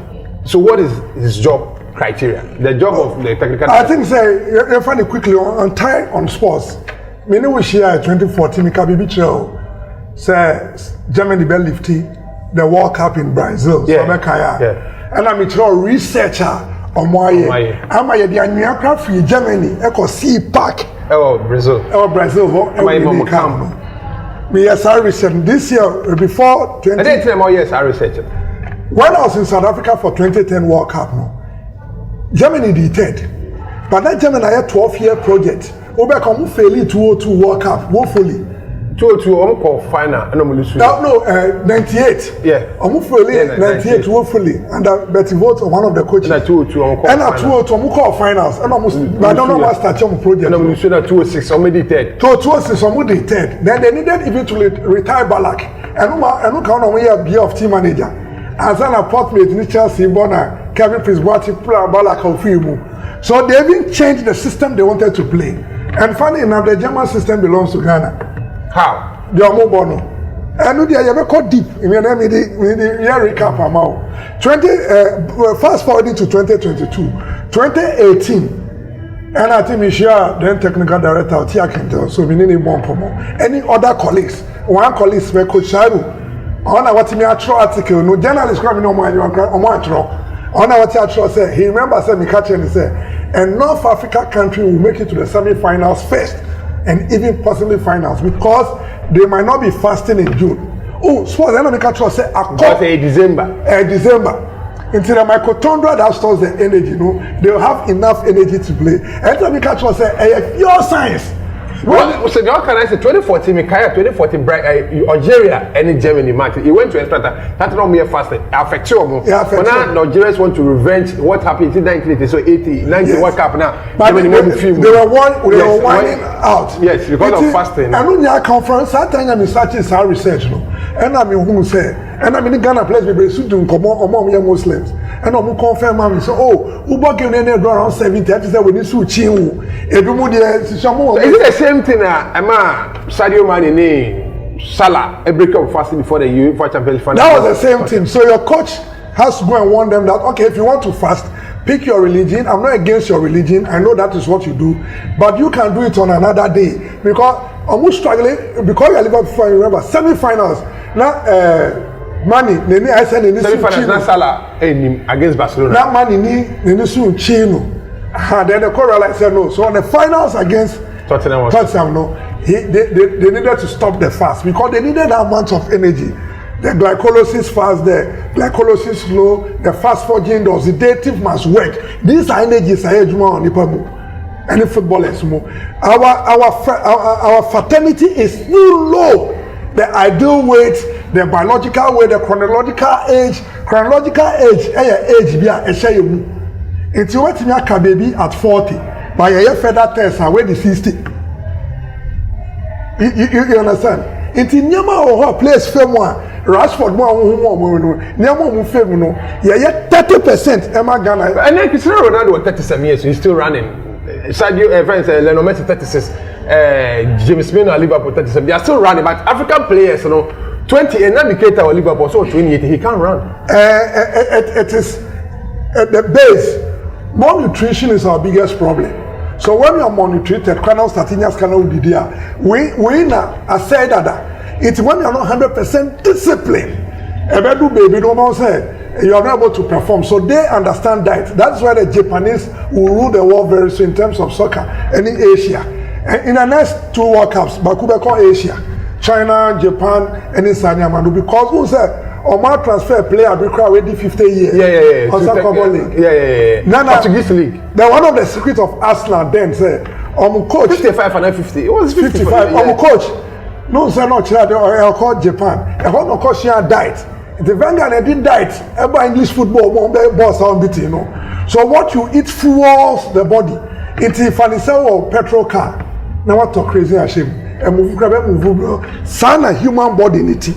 So what is his job criteria? The job of the technical director? I think say you find it quickly on time on sports. Many we share 2014 Kabibi Trail. say Germany be lifting the World Cup in Brazil. Yeah. So and I'm a researcher on why I'm a the free Germany. I see park. Oh, Brazil. Oh, Brazil. Me yes, I researched this year before 20. I didn't tell more yes, I researched. When I was in South Africa for 2010 World Cup, no, Germany did third. But that Germany had 12-year project. Obe come fail 202 World Cup, woefully. 202, I'm final. No, 98. Yeah. I'm fail 98 woefully. And Betty vote on one of the coaches. And 202, and at 202, I'm call finals. And I don't know what start your project. And I'm sure that 206, I'm third. 206, I'm third. Then they needed even to retire Balak. And I don't count on a year of team manager. As an apartment in Chelsea, Bona, Kevin Prisbati, Balak, Kofigo. So they even changed the system they wanted to play. And funny enough, the German system belongs to Ghana. How? They are more bono. And they are very deep. In the recap amount. Fast forwarding to 2022, 2018. And I think Michelle, then technical director of Tia Kentel, so we need one promo. Any other colleagues? One colleague, Coach Shaibu. On what me a true article, no journalist come no more. On what I say, he remembers me catching and say, a North Africa country will make it to the semi-finals first, and even possibly finals, because they might not be fasting in June. Oh, so then I catch say, December. December. Until the mitochondria that stores the energy, they'll have enough energy to play. And then we catch say, your science. Well, so how can I say 2014, Mikaya 2014, Algeria and Germany match. He went to extra time. That's not mere fasting. Affect you. But now Nigerians want to revenge what happened in 1980, so 80, 90 World Cup now. But they were whining out. Yes, because of fasting. I know your conference, I think I'm researching some research. And I mean, who say, and I'm in Ghana place, we should do come among young Muslims. And I'm confirm, I'm so, oh, Uber can around 70, I said, we need to chill. Is it the same thing? Emma Sadio Mane, Salah, a break up fasting before the UEFA Champions League. That was the same thing. So your coach has to go and warn them that, okay, if you want to fast, pick your religion. I'm not against your religion. I know that is what you do, but you can do it on another day because I'm struggling because you're Liverpool. You remember semi-finals now. Money, I said in this semi-finals. Salah against Barcelona. Now money, ni soon Chino. Then the choral said no. So on the finals against Tottenham, no, they needed to stop the fast because they needed that amount of energy. The glycolysis fast, the glycolysis low, the fast forging, the oxidative must work. These are energies I had on the any footballers more. Our fraternity is too low. The ideal weight, the biological weight, the chronological age, age be a share you. It's what me a baby at 40, but a further test and where the 60. You understand? It's in Yama or place fame one. Rashford more Nyama mu fame no. Yeah 30% Emma Ghana. And then Cristiano Ronaldo 37 years, so he's still running. Sadio friends Lionel Messi 36, James Milner Liverpool 37. They are still running, but African players, 20 and Navigator or Liverpool so 28, he can't run. It is the base. Malnutrition is our biggest problem. So when we are malnutrited, canal statinas cannot be there. We now I said that it's when you are not 100% disciplined. Ebedu baby don't say you are not able to perform. So they understand that. That's why the Japanese will rule the world very soon in terms of soccer and in Asia. And in the next 2 World Cups, Bakuba call Asia, China, Japan, and in Sanyamadu because who said Omar transfer player be already 50 years. Yeah. League. Portuguese league. Then one of the secrets of Arsenal then said, coach 55 and 50. It was 55. Coach. No, sir, not child. I call Japan. I want to coach here died. The Wenger didn't die. Every English football boss unbeaten, So what you eat fuels the body. It's a funny or petrol car. Now what talk crazy shame. And move. Sana human body in it.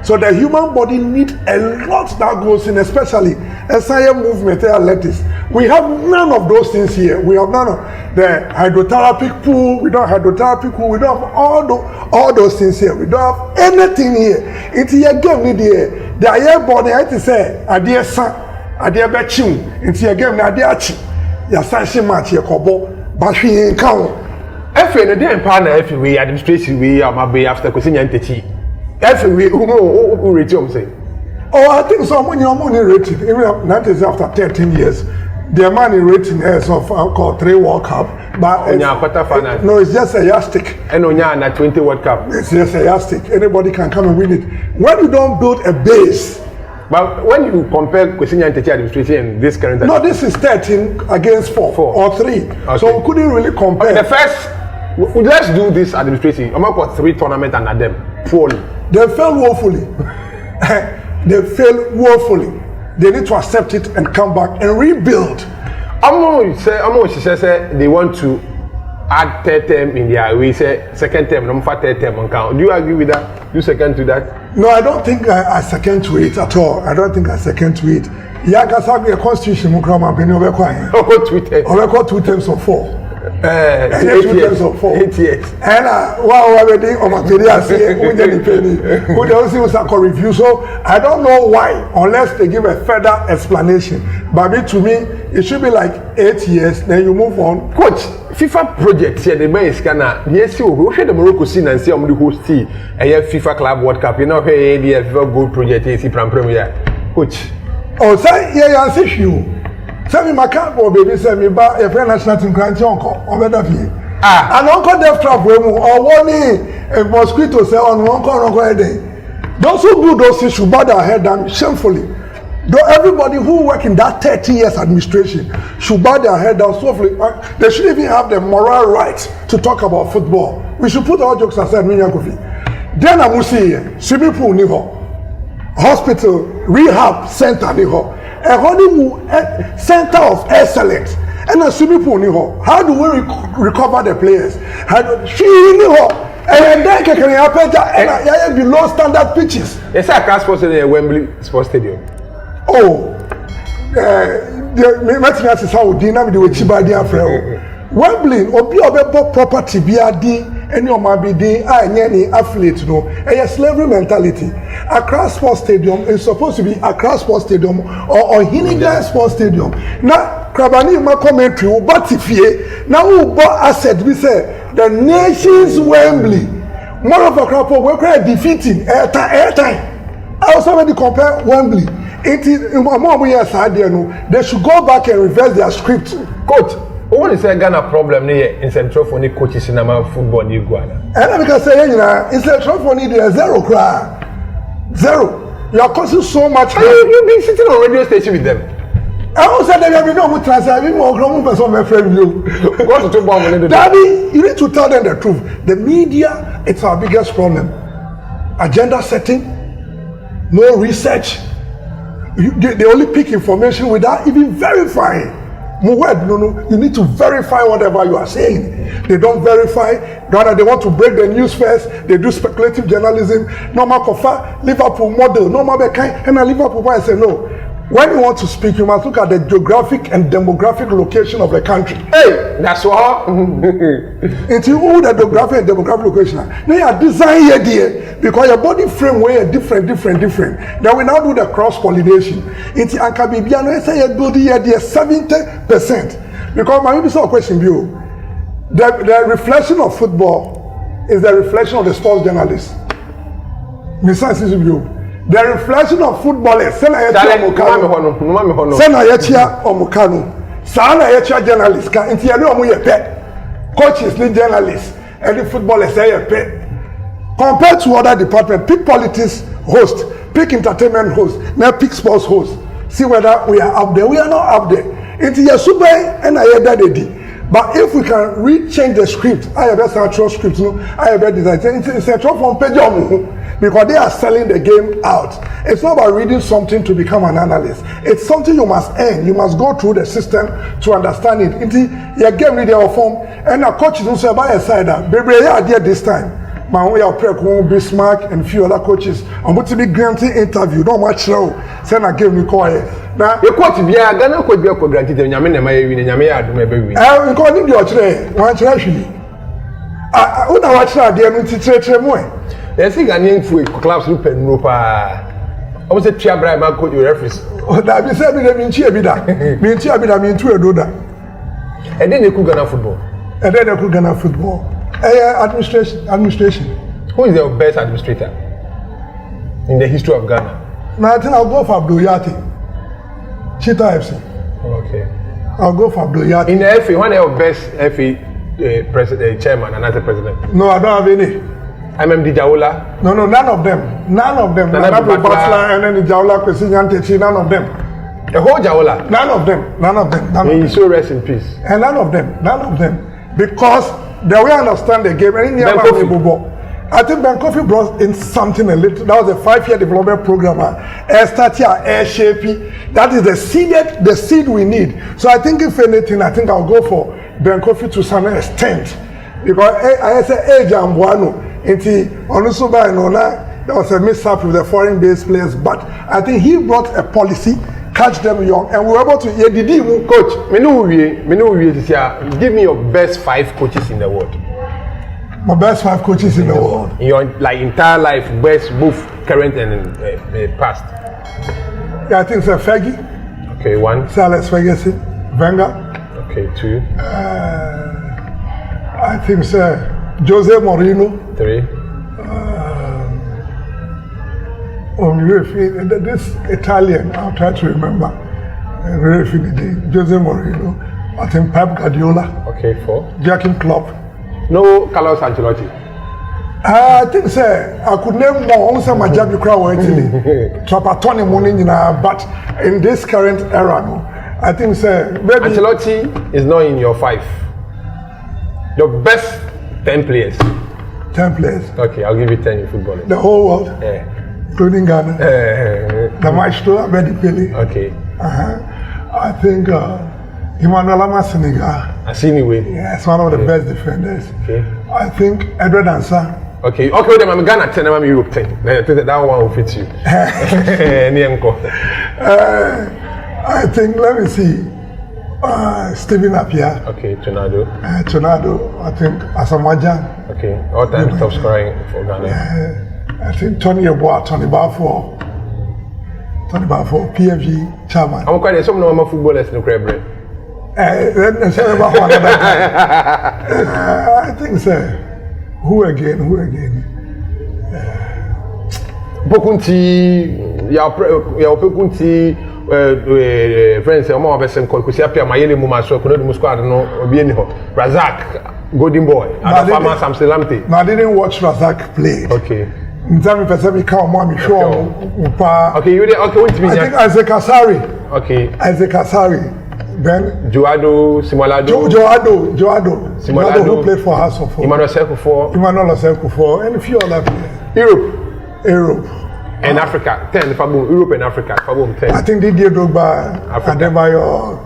So the human body needs a lot that goes in, especially SIA movement athletics. We have none of those things here. We have none of the hydrotherapy pool. We don't have hydrotherapy pool. We don't have all those things here. We don't have anything here. It's here again with the air body. I to say, "Adia san, adia bechim." It's here again. Adia chi. Ya sanshi match ya kobo. Bashi encounter. Every day in partner, every way administration we are my way after question yantechi. Every who rate you say? Oh, I think so. When you're money rating, even that is after 13 years, the money rating is of called 3 World Cup. But no, it's just a yardstick. And on your 20 World Cup. It's just a yardstick. Anybody can come and win it. When you don't build a base. But when you compare Kwesinya administration and this current, no, this is 13 against 4 or 3. Okay. So we couldn't really compare. Okay, the first, let's do this administration. I'm about 3 tournaments and them poorly. They failed woefully. They failed woefully. They need to accept it and come back and rebuild. I'm say they want to add third term in their way. Say second term, no third term on count. Do you agree with that? You second to that? No, I don't think I second to it at all. I don't think I second to it. Yagasaki constitution mukrama beni obekwa. Over 2 terms. Obekwa 2 terms of 4. 8 years of 4. 8 years. And wow, already on my video say who dey penny. Who dey also was a review. So I don't know why, unless they give a further explanation. But to me, it should be like 8 years. Then you move on. Coach, FIFA project here the man is Ghana. Yes, you share the Morocco scene and see the host a FIFA Club World Cup. You know, hey, the FIFA Gold project is the premier. Coach. Oh, say yeah, I see you. Say me maka for baby say me ba e friend national team kranti onko obeda fie and onko death trap we mu owoni a mosquito say on onko head. Those who do those things should bow their head down shamefully. Though everybody who work in that 30 years administration should bow their head down softly. They should even have the moral right to talk about football. We should put all jokes aside. Then I must see swimming pool ni ho, hospital, rehab center ni ho. A honeymoon center of excellence and a swimming pool. How do we recover the players? How do she and then can happen and below standard pitches? Yes, I can't sports stadium, Wembley Sports Stadium. Oh, the Martinez is how dinner with Chibadi Afro. Wembley, Obi Obebo property BRD, any of my BD, any affiliate, no, a slavery mentality. Accra Sports Stadium is supposed to be Accra Sports Stadium or Hinigan Sports Stadium. Now, Krabani, my commentary, but if ye now who bought asset, we say the nation's Wembley. More of a crop of work defeating airtime. I also already compare Wembley. It is more years they should go back and reverse their script. Coach. What is a Ghana problem here in Central for the coaches in our football in Ghana? And I can say, in Central for the 0 cry. 0. You are causing so much. You've been sitting on radio station with them. I also said that you know who transfer more grown person my friend you. Daddy, you need to tell them the truth. The media, it's our biggest problem. Agenda setting, no research. They only pick information without even verifying. You need to verify whatever you are saying. They don't verify, rather they want to break the news first. They do speculative journalism. Normal Kofa, Liverpool model, normal Bekai, and a Liverpool boy say no. When you want to speak, you must look at the geographic and demographic location of the country. Hey, that's what. It's all the geographic and demographic location. Now you are design here, dear, because your body frame way different. Then we now do the cross pollination. It's Ankabibiano say you build here, dear 70%. Because my maybe some question view. The reflection of football is the reflection of the sports journalists. The reflection of footballers. Sena yechia omukano. Sana yechia journalists. Ka inti yale omu yepe. Coaches ni journalists. And the footballers say yepe. Compared to other departments, pick politics host, pick entertainment host, now pick sports host. See whether we are up there. We are not up there. Inti yasube and ayeda dedi. But if we can change the script, I have a central script, no, I have a design. It's a central from page because they are selling the game out. It's not about reading something to become an analyst. It's something you must earn. You must go through the system to understand it. It's your game reading form, and a coach is also by a side. Baby, yeah, did this time. Man, we are Preko, Bismarck, and a few other coaches. I'm going to be granting interview. Don't much now. Send a game required. Now, your coach be a Ghana coach be a granted. Yamina may win, Yamia do maybe. I'm calling you today. One actually. I want to watch that. They are not teaching more. They think I need for clubs loop and rope. I was a chair bribe. I could your reference. That be said, I mean, cheer be that. Mean cheer be that. Mean to do that. And then they could Ghana football. And then they could Ghana football. Administration. Who is the best administrator? in the history of Ghana? No, I think I'll go for Abdul Yati. Cheetah FC. Okay. I'll go for Abdul Yati. In the FA, one of the best FA chairman and as a president? No, I don't have any. MMD Jaola? No, none of them. None of them. None of them. And then the Jaola, none of them. The whole Jaola? None of them. May you so rest in peace. And none of them. Because the way I understand the game, I think Ben Kofi brought in something a little. That was a 5-year development program. That is the seed we need. So I think if anything, I think I'll go for Ben Kofi to some extent. Because I say age and one. There was a mishap with the foreign-based players, but I think he brought a policy, catch them young, and we were able to. Coach, give me your best 5 coaches in the world. My best 5 coaches in the world. In your entire life, best both current and past. Yeah, I think it's Fergie. Okay, 1. Sir Alex Ferguson, Wenger. Okay, 2. I think Sir Jose Mourinho. 3. This Italian, I'll try to remember. Jose Mourinho. I think Pep Guardiola. Okay, 4. Jurgen Klopp. No Carlos Ancelotti. I think I could name more. Also, my job you crowd actually. Trapatoni morning, but in this current era, no. I think maybe Ancelotti is not in your 5. Your best 10 players. 10 players. Okay, I'll give you 10 in football. The whole world. Yeah. Including Ghana. The maestro Abedi Pele. Okay. I think Emmanuel Senegal. Asiniwe. Yeah, it's one of the best defenders. Okay. I think Edward Ansah. Okay, then I'm Ghana 10, I'm Europe 10. I think that one will fit you. I think, let me see, Stephen Appiah. Okay, Tornado. I think Asamoah. Okay, all-time top scoring for Ghana. I think Tony Balfour, PFG chairman. I'm quite some normal footballers in the crib. I think so. Who again? Pokunti, ya Pokunti, friends, I'm more best call because Appiah Mayele Muma so could not squad no be any Razak, Golden Boy, and the farmer Sam Selamte. No, I didn't watch Razak play. Okay. Okay, you did okay, wait to me. I think Isaac Asari. Okay. Isaac Asari. Then Joado, Simolado. Simolado who played for House of Emmanuel Sekufo, and a few other players. Europe. And Africa, 10, Europe and Africa, 10. I think Didier Drogba, Adebayo,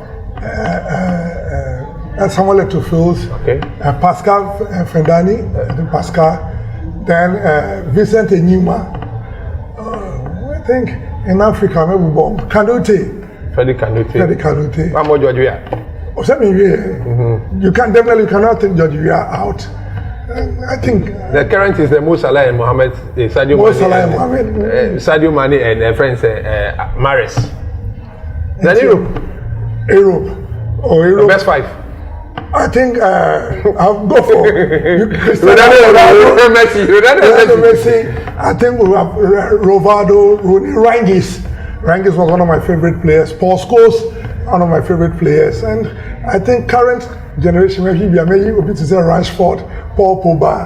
Samuel Eto'o, okay. Pascal Fendani, Pascal, then Vincent Abiwu. I think in Africa, maybe Kanute. Freddy Kanute. How much George Weah? You cannot take George Weah out. I think the current is the Mo Salah and Mohamed Sadio Mane and friends Mahrez. Then Europe. Europe. Best 5. I think I'll go for Ronaldo, Messi. I think we have Rivaldo, Rangis. Rangis was one of my favorite players. Paul Scholes, one of my favorite players. And I think current generation, maybe to say Rashford, Paul Pogba,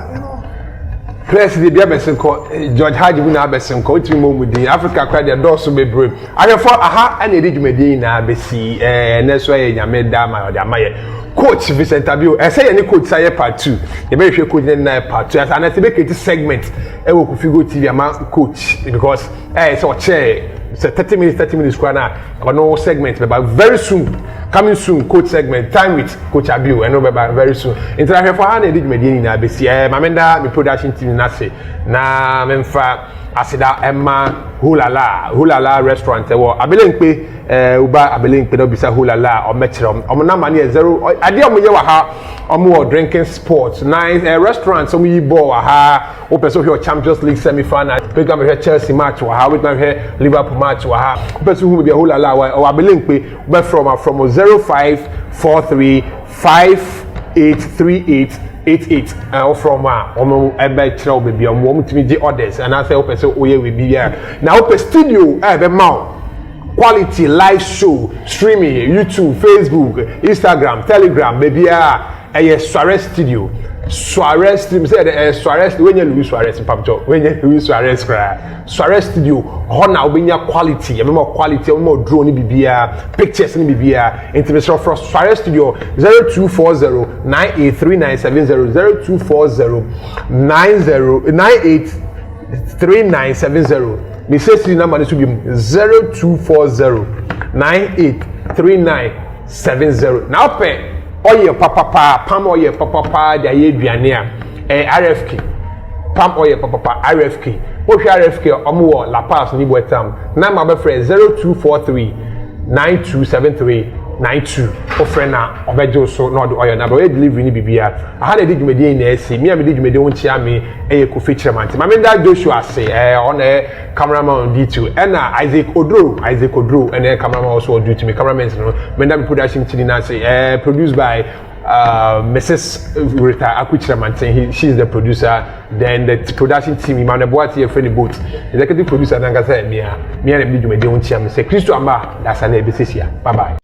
Players the Biabesenko, George Haji Bunabesenko, Timomudi, Africa cried their doors to be brave. I have fought and they did Medina, Bessie, and that's why Yamed Dama or Damaye. Coach Vincent Abiwu, I say any coach say part 2. The very few coach then part 2. And I make it segment. I will Kofigo TV amount coach because it's a chair. It's a 30 minutes corner. But no segment, but very soon, coming soon, coach segment. Time with Coach Abiwu, and no, very soon. Interact for how they did Medina, Bessie, Mamenda, my production team, Nasi, na Memfa, Asida, Emma, Hulala restaurant. I believe Uba Abelin Pedobisa Hulala or Metro. Money 0. I dear Muyaha or more drinking sports. Nice restaurants. So we bought open so here Champions League semi final. Pick up here Chelsea match or how we can here Liverpool match or how. Open so who be a Hulala or Abelin from 05435838 88 from ebe kyerɛ baby am timi di orders and I say open so oye we be na open studio be ma quality live show streaming YouTube Facebook Instagram Telegram baby Suarez studio Suarez stream say Suarez when you Luis Suarez papto when you Luis Suarez cry Suarez studio ho na obenya quality more quality more drone bibia pictures ni bibia intimation from Suarez studio 0240983970 0240983970 me say the number is 0240983970 now pay oil papa palm oil papa de aye aduane a RFK palm oil papa RFK o hwe RFK omo wo La Paz ni boetam na ma be frɛ 0243927392 o frɛ na obejo so na the oil na be delivery ni bibia aha na di dwumedi na esi me am di dwumedi won chia me Kofi manti ma me da Joshua say on cameraman on D2 and Isaac Odro and cameraman also do to me cameraman no me da production team na say produced by Mrs. Rita Akuchiramantin. She's the producer. Then the production team, Imane Boati, here friendly boat. Executive producer, Nanga said, me and the medium, don't say, Christo Amba, that's an ABC. Bye bye.